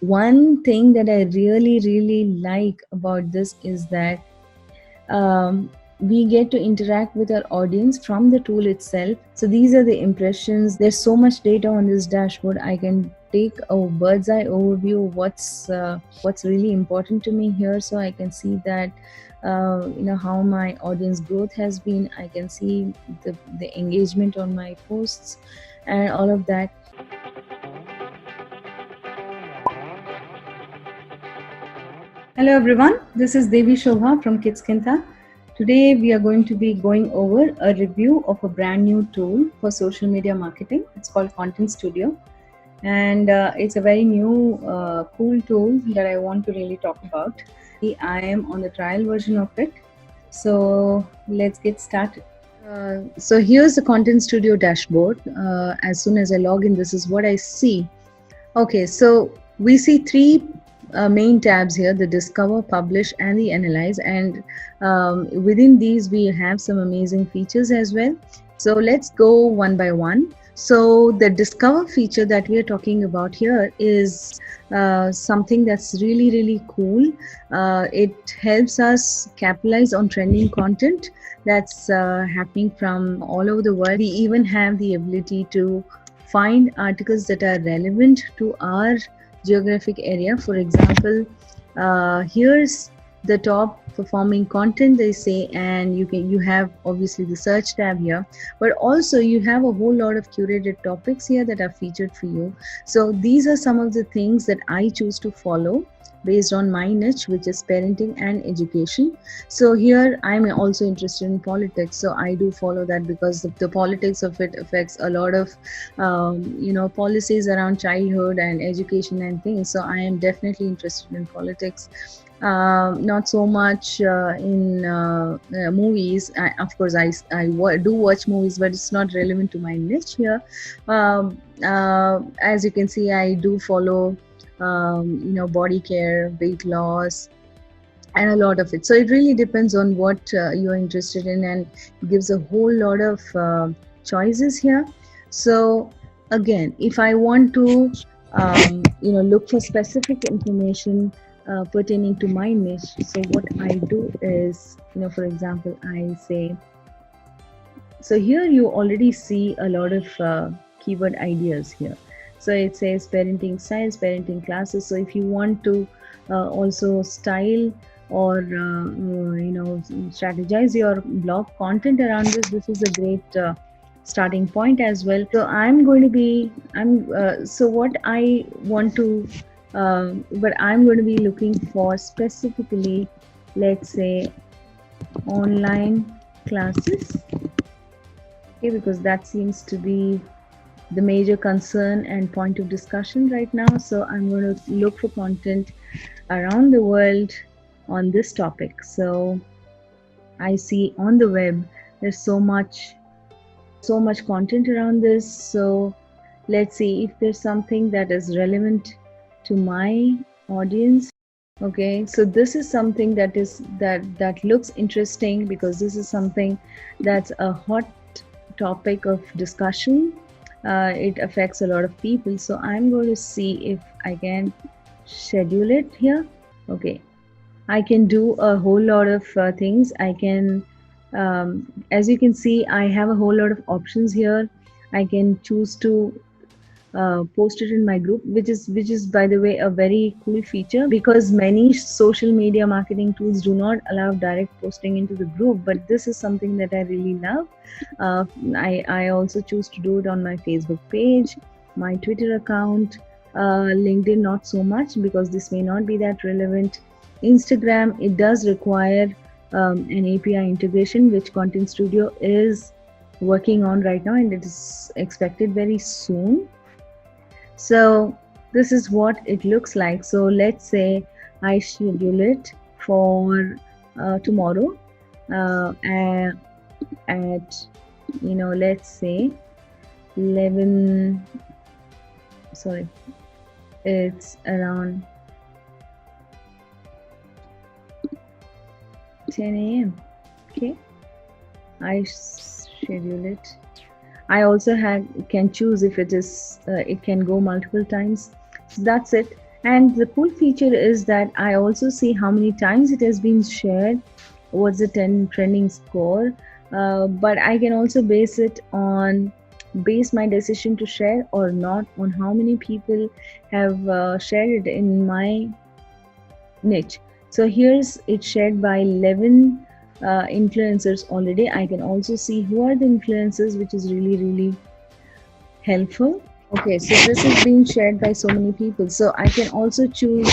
one thing that I really like about this is that we get to interact with our audience from the tool itself. So these are the impressions. There's so much data on this dashboard. I can take a bird's eye overview of what's really important to me here. So I can see that how my audience growth has been. I can see the engagement on my posts and all of that. Hello everyone, this is Devi Shobha from Kidskintha. Today we are going to be going over a review of a brand new tool for social media marketing. It's called ContentStudio, and it's a very new cool tool that I want to really talk about. I am on the trial version of it, so let's get started. So here's the ContentStudio dashboard. As soon as I log in, this is what I see. Okay, so we see three main tabs here: the discover, publish, and the analyze. And within these we have some amazing features as well. So let's go one by one. So the discover feature that we are talking about here is something that's really cool. It helps us capitalize on trending content that's happening from all over the world. We even have the ability to find articles that are relevant to our geographic area. For example, here's the top performing content, they say, and you have obviously the search tab here, but also you have a whole lot of curated topics here that are featured for you. So these are some of the things that I choose to follow based on my niche, which is parenting and education. So here I'm also interested in politics, so I do follow that because the politics of it affects a lot of policies around childhood and education and things. So I am definitely interested in politics. Not so much in movies. Of course I do watch movies, but it's not relevant to my niche here. As you can see, I do follow body care, weight loss, and a lot of it. So it really depends on what you're interested in, and it gives a whole lot of choices here. So again, if I want to look for specific information pertaining to my niche, so what I do is, for example, I say, so here you already see a lot of keyword ideas here. So it says parenting styles, parenting classes. So if you want to also style or strategize your blog content around this is a great starting point as well. So I'm going to be what I want to but I'm going to be looking for specifically, let's say, online classes, okay, because that seems to be the major concern and point of discussion right now. So I'm going to look for content around the world on this topic. So I see on the web there's so much content around this. So let's see if there's something that is relevant to my audience. Okay, so this is something that looks interesting, because this is something that's a hot topic of discussion. It affects a lot of people. So I'm going to see if I can schedule it here. Okay, I can do a whole lot of things. I can, as you can see, I have a whole lot of options here. I can choose to post it in my group, which is by the way a very cool feature, because many social media marketing tools do not allow direct posting into the group, but this is something that I really love. I also choose to do it on my Facebook page, my Twitter account, LinkedIn not so much, because this may not be that relevant. Instagram, it does require an API integration, which ContentStudio is working on right now, and it is expected very soon. So this is what it looks like. So let's say I schedule it for tomorrow at let's say 11, sorry, it's around 10 a.m. okay, I schedule it. I also can choose if it can go multiple times. So that's it. And the cool feature is that I also see how many times it has been shared, what's the trending score, but I can also base my decision to share or not on how many people have shared it in my niche. So here's it shared by 11 influencers already. I can also see who are the influencers, which is really helpful. Okay, so this is being shared by so many people. So I can also choose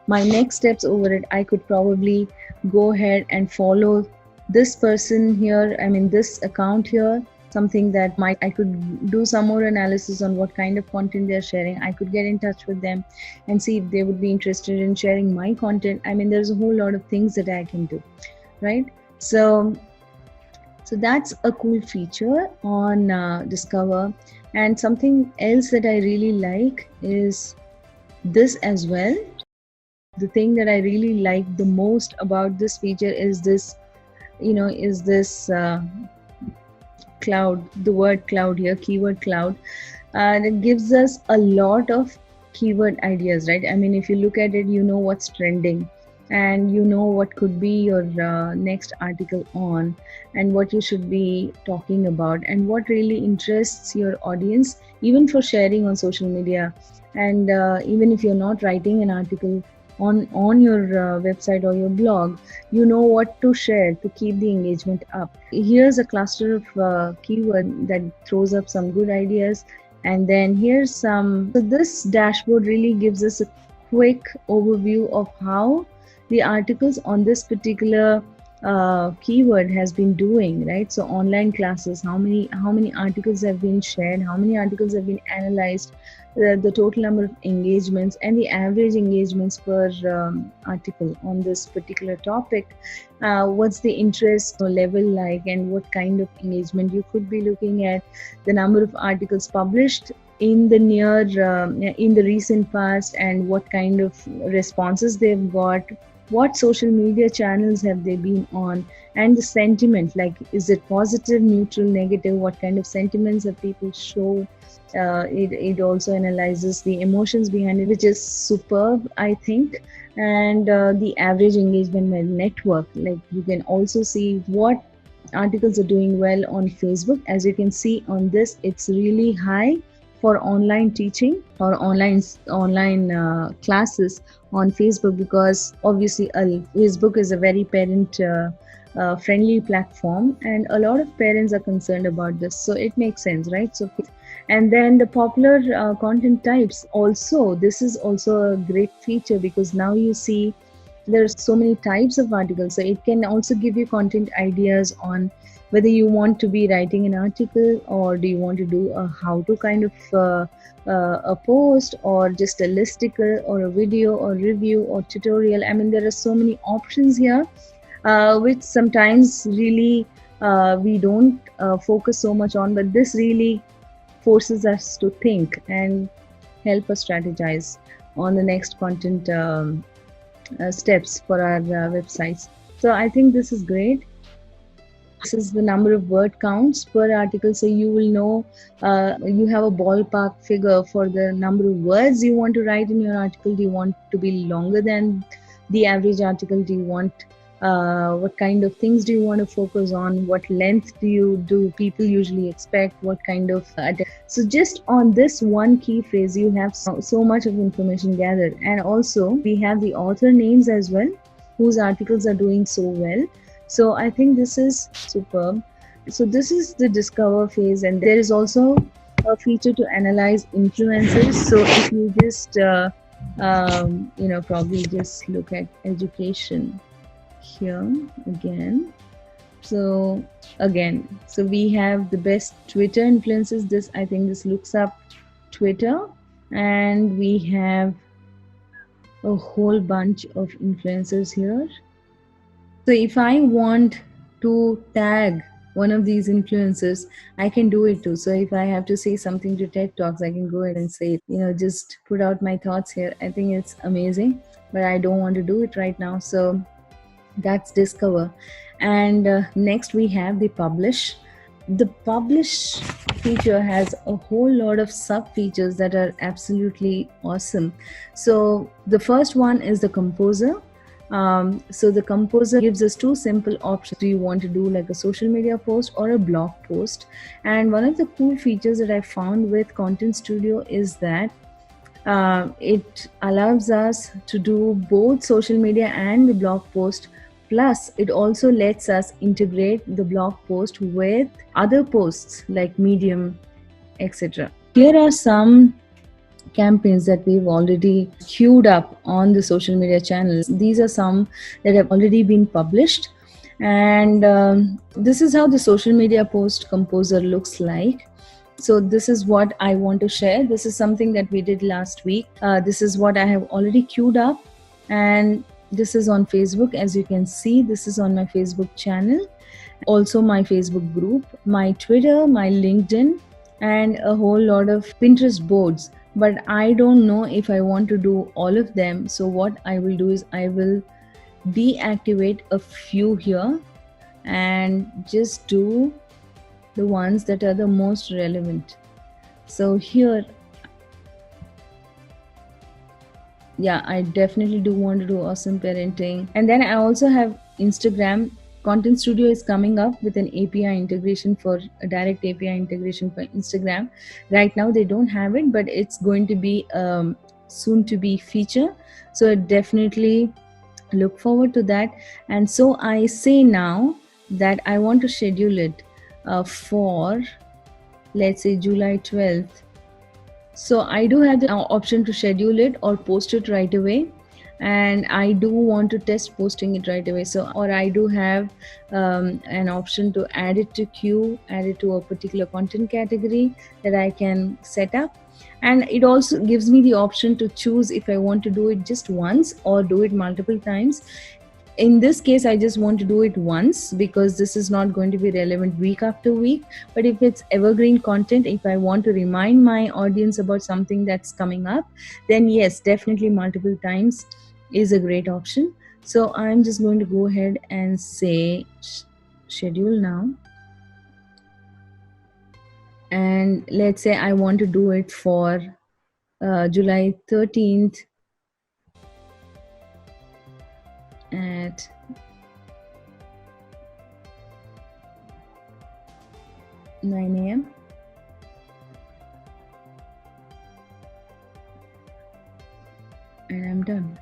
my next steps over it. I could probably go ahead and follow this person here, I mean this account here, something that might I could do some more analysis on what kind of content they're sharing. I could get in touch with them and see if they would be interested in sharing my content. I mean, there's a whole lot of things that I can do, right? So that's a cool feature on Discover. And something else that I really like is this as well. The thing that I really like the most about this feature is this, cloud, the word cloud here, keyword cloud. And it gives us a lot of keyword ideas, right? I mean, if you look at it, you know what's trending and you know what could be your next article on, and what you should be talking about, and what really interests your audience, even for sharing on social media. And even if you're not writing an article on your website or your blog, you know what to share to keep the engagement up. Here's a cluster of keyword that throws up some good ideas. And then here's some, so this dashboard really gives us a quick overview of how the articles on this particular keyword has been doing, right? So online classes, how many articles have been shared, how many articles have been analyzed, the total number of engagements, and the average engagements per article on this particular topic. What's the interest level like, and what kind of engagement you could be looking at, the number of articles published in the in the recent past, and what kind of responses they've got, what social media channels have they been on, and the sentiment, like is it positive, neutral, negative, what kind of sentiments have people show. It also analyzes the emotions behind it, which is superb, I think. And the average engagement by network, like you can also see what articles are doing well on Facebook. As you can see on this, it's really high for online teaching or online classes on Facebook, because obviously Facebook is a very parent friendly platform, and a lot of parents are concerned about this, so it makes sense, right? So, and then the popular content types also, this is also a great feature, because now you see there's so many types of articles, so it can also give you content ideas on whether you want to be writing an article, or do you want to do a how-to kind of a post, or just a listicle, or a video, or review, or tutorial. I mean, there are so many options here, which sometimes really we don't focus so much on, but this really forces us to think and help us strategize on the next content steps for our websites. So I think this is great. This is the number of word counts per article, so you will know, you have a ballpark figure for the number of words you want to write in your article. Do you want to be longer than the average article? Do you want what kind of things do you want to focus on? What length do people usually expect? What kind of so just on this one key phrase, you have so much of information gathered. And also we have the author names as well, whose articles are doing so well. So I think this is superb. So this is the discover phase, and there is also a feature to analyze influencers. So if you just probably just look at education here again. So we have the best Twitter influencers. This, I think this looks up Twitter, and we have a whole bunch of influencers here. So if I want to tag one of these influencers, I can do it too. So if I have to say something to TED Talks, I can go ahead and say it, just put out my thoughts here. I think it's amazing, but I don't want to do it right now. So that's discover. And next we have the publish. the publish feature has a whole lot of sub features that are absolutely awesome. So the first one is the composer. So the composer gives us two simple options. Do you want to do like a social media post or a blog post? And one of the cool features that I found with Content Studio is that it allows us to do both social media and the blog post. Plus, it also lets us integrate the blog post with other posts like Medium, etc. Here are some campaigns that we've already queued up on the social media channels. These are some that have already been published. And this is how the social media post composer looks like. So this is what I want to share. This is something that we did last week. This is what I have already queued up. And this is on Facebook. As you can see, this is on my Facebook channel. Also my Facebook group, my Twitter, my LinkedIn, and a whole lot of Pinterest boards. But I don't know if I want to do all of them. So what I will do is I will deactivate a few here and just do the ones that are the most relevant. So here, yeah, I definitely do want to do awesome parenting. And then I also have Instagram. Content Studio is coming up with an API integration for a direct API integration for Instagram. Right now they don't have it, but it's going to be soon to be feature. So definitely look forward to that. And so I say now that I want to schedule it for, let's say, July 12th. So I do have the option to schedule it or post it right away. And I do want to test posting it right away. So, or I do have an option to add it to queue, add it to a particular content category that I can set up. And it also gives me the option to choose if I want to do it just once or do it multiple times. In this case, I just want to do it once because this is not going to be relevant week after week. But if it's evergreen content, if I want to remind my audience about something that's coming up, then yes, definitely multiple times is a great option. So I'm just going to go ahead and say schedule now. And let's say I want to do it for July 13th at 9 a.m. and I'm done.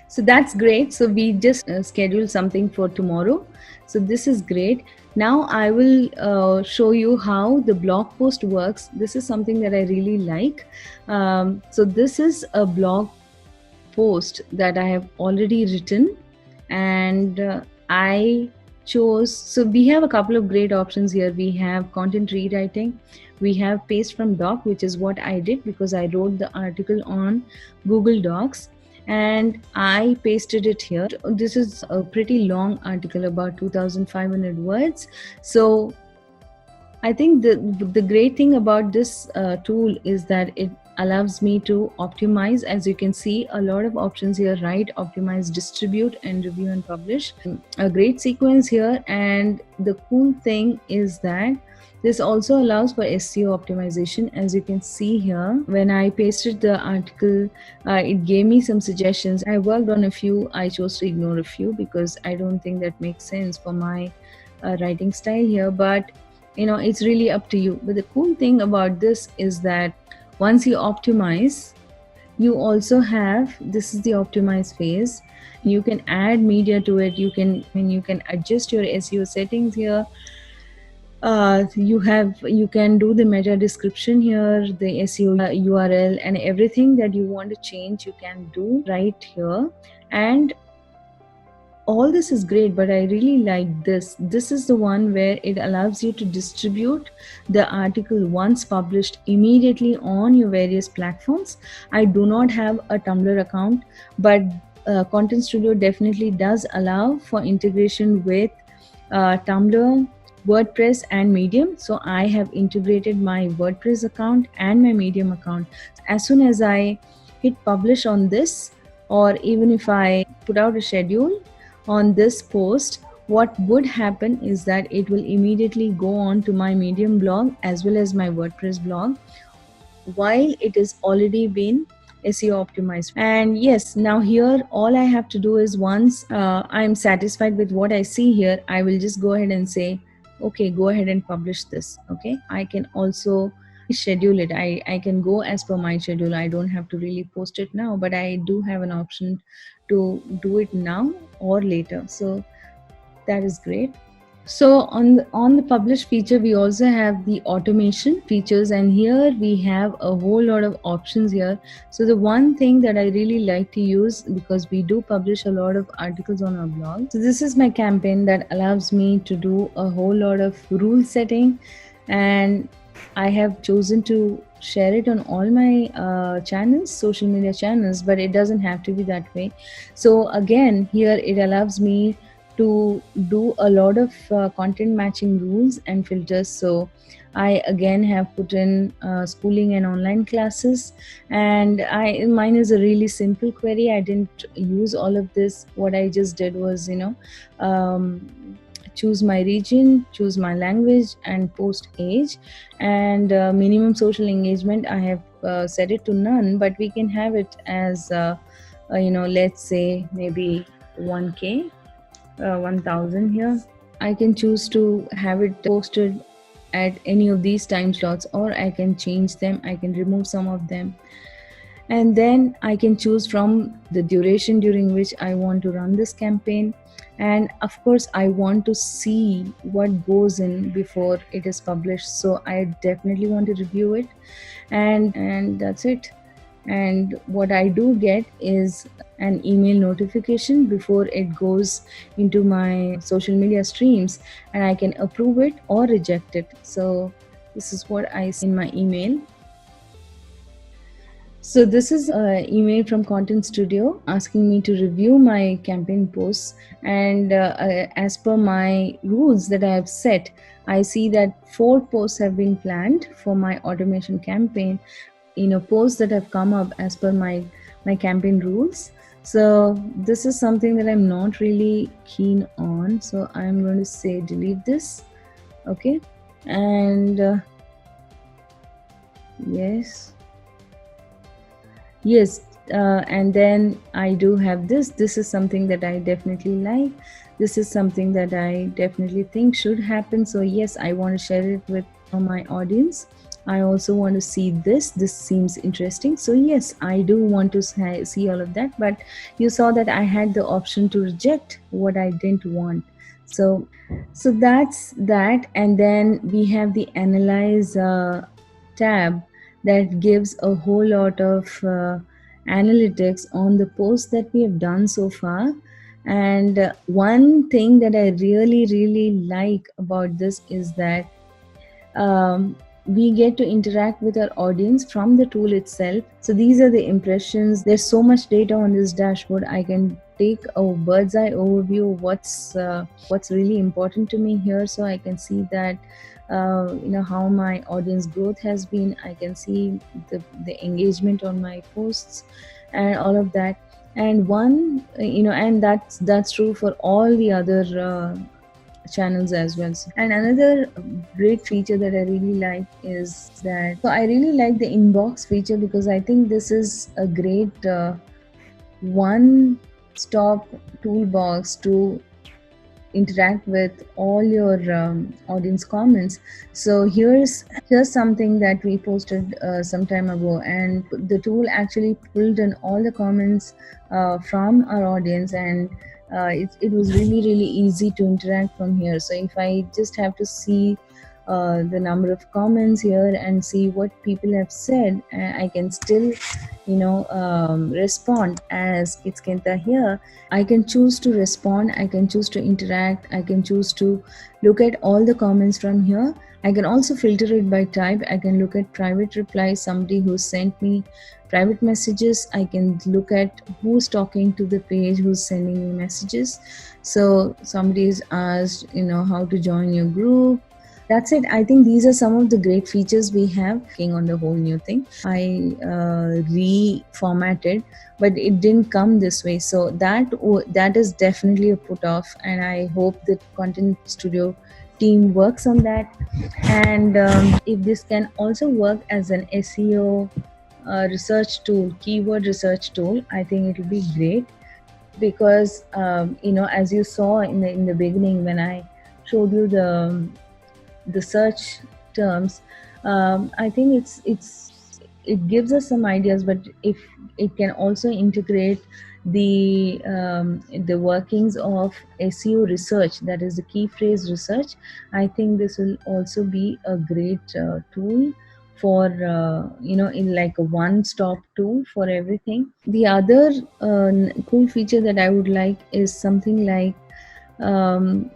So that's great. So we just scheduled something for tomorrow. So this is great. Now I will show you how the blog post works. This is something that I really like. So this is a blog post that I have already written, and I chose, so we have a couple of great options here. We have content rewriting, we have paste from doc, which is what I did because I wrote the article on Google Docs and I pasted it here. This is a pretty long article, about 2,500 words. So I think the great thing about this tool is that it allows me to optimize. As you can see, a lot of options here: write, optimize, distribute, and review and publish. A great sequence here. And the cool thing is that this also allows for SEO optimization. As you can see here, when I pasted the article, it gave me some suggestions. I worked on a few. I chose to ignore a few because I don't think that makes sense for my writing style here. But you know, it's really up to you. But the cool thing about this is that once you optimize, you also have, this is the optimize phase. You can add media to it. You can adjust your SEO settings here. You can do the meta description here, the SEO URL, and everything that you want to change, you can do right here. And all this is great, but I really like this. This is the one where it allows you to distribute the article once published immediately on your various platforms. I do not have a Tumblr account, but Content Studio definitely does allow for integration with Tumblr, WordPress, and Medium. So I have integrated my WordPress account and my Medium account. As soon as I hit publish on this, or even if I put out a schedule on this post, what would happen is that it will immediately go on to my Medium blog as well as my WordPress blog, while it is already been SEO optimized. And yes, now here all I have to do is, once I'm satisfied with what I see here, I will just go ahead and say, okay, go ahead and publish this. Okay, I can also schedule it. I can go as per my schedule. I don't have to really post it now, but I do have an option to do it now or later. So that is great. So on the publish feature, we also have the automation features, and here we have a whole lot of options here. So the one thing that I really like to use, because we do publish a lot of articles on our blog, so this is my campaign that allows me to do a whole lot of rule setting, and I have chosen to share it on all my channels, social media channels, but it doesn't have to be that way. So again, here it allows me to do a lot of content matching rules and filters. So I again have put in schooling and online classes, and mine is a really simple query. I didn't use all of this. What I just did was, choose my region, choose my language, and post age, and minimum social engagement I have set it to none, but we can have it as let's say maybe 1K, 1000 here. I can choose to have it posted at any of these time slots, or I can change them. I can remove some of them, and then I can choose from the duration during which I want to run this campaign. And of course, I want to see what goes in before it is published, so I definitely want to review it, and that's it. And what I do get is an email notification before it goes into my social media streams, and I can approve it or reject it. So this is what I see in my email. So this is an email from ContentStudio asking me to review my campaign posts, and as per my rules that I have set, I see that 4 posts have been planned for my automation campaign, posts that have come up as per my campaign rules. So this is something that I'm not really keen on, so I'm going to say delete this. Okay, and yes, and then I do have this is something that I definitely like. This is something that I definitely think should happen. So yes, I want to share it with my audience. I also want to see this seems interesting. So yes, I do want to see all of that, but you saw that I had the option to reject what I didn't want. So that's that. And then we have the analyze tab that gives a whole lot of analytics on the posts that we have done so far. And one thing that I really like about this is that we get to interact with our audience from the tool itself. So these are the impressions. There's so much data on this dashboard. I can take a bird's eye overview of what's really important to me here. So I can see that how my audience growth has been. I can see the engagement on my posts and all of that. And and that's true for all the other channels as well. And another great feature that I really like is that, so I really like the inbox feature, because I think this is a great one-stop toolbox to interact with all your audience comments. So here's something that we posted some time ago, and the tool actually pulled in all the comments from our audience, and it was really easy to interact from here. So if I just have to see the number of comments here and see what people have said, I can still respond as Kidskintha here. I can choose to respond, I can choose to interact, I can choose to look at all the comments from here. I can also filter it by type. I can look at private replies, somebody who sent me private messages. I can look at who's talking to the page, who's sending me messages. So somebody is asked how to join your group, That's it. I think these are some of the great features we have. Working on the whole new thing, I reformatted, but it didn't come this way. So that is definitely a put off, and I hope that Content Studio team works on that. And if this can also work as an SEO research tool, keyword research tool, I think it will be great. Because as you saw in the beginning when I showed you the search terms, I think it gives us some ideas, but if it can also integrate the workings of SEO research, that is the key phrase research, I think this will also be a great tool for in like a one-stop tool for everything. The other cool feature that I would like is something like um,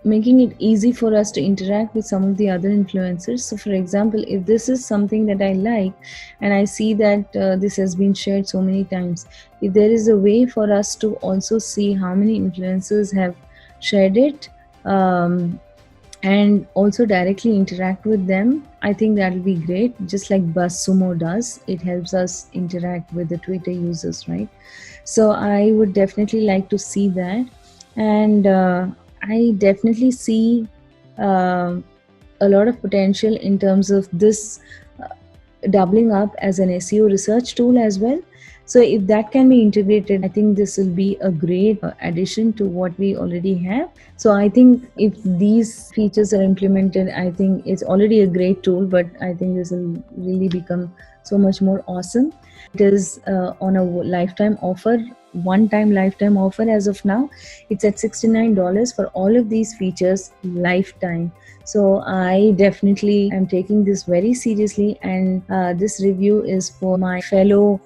making it easy for us to interact with some of the other influencers. So for example, if this is something that I like and I see that this has been shared so many times, if there is a way for us to also see how many influencers have shared it, and also directly interact with them, I think that will be great. Just like BuzzSumo does, it helps us interact with the Twitter users, right? So I would definitely like to see that. And I definitely see uh, a lot of potential in terms of this doubling up as an SEO research tool as well. So if that can be integrated, I think this will be a great addition to what we already have. So I think if these features are implemented, I think it's already a great tool, but I think this will really become so much more awesome. It is on a lifetime offer, one-time lifetime offer as of now. It's at $69 for all of these features, lifetime. So I definitely am taking this very seriously, and this review is for my fellow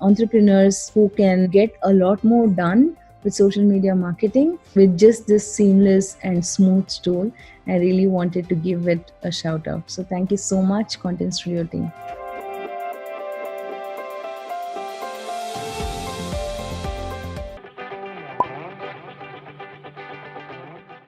entrepreneurs who can get a lot more done with social media marketing with just this seamless and smooth tool. I really wanted to give it a shout out. So thank you so much, Content Studio team.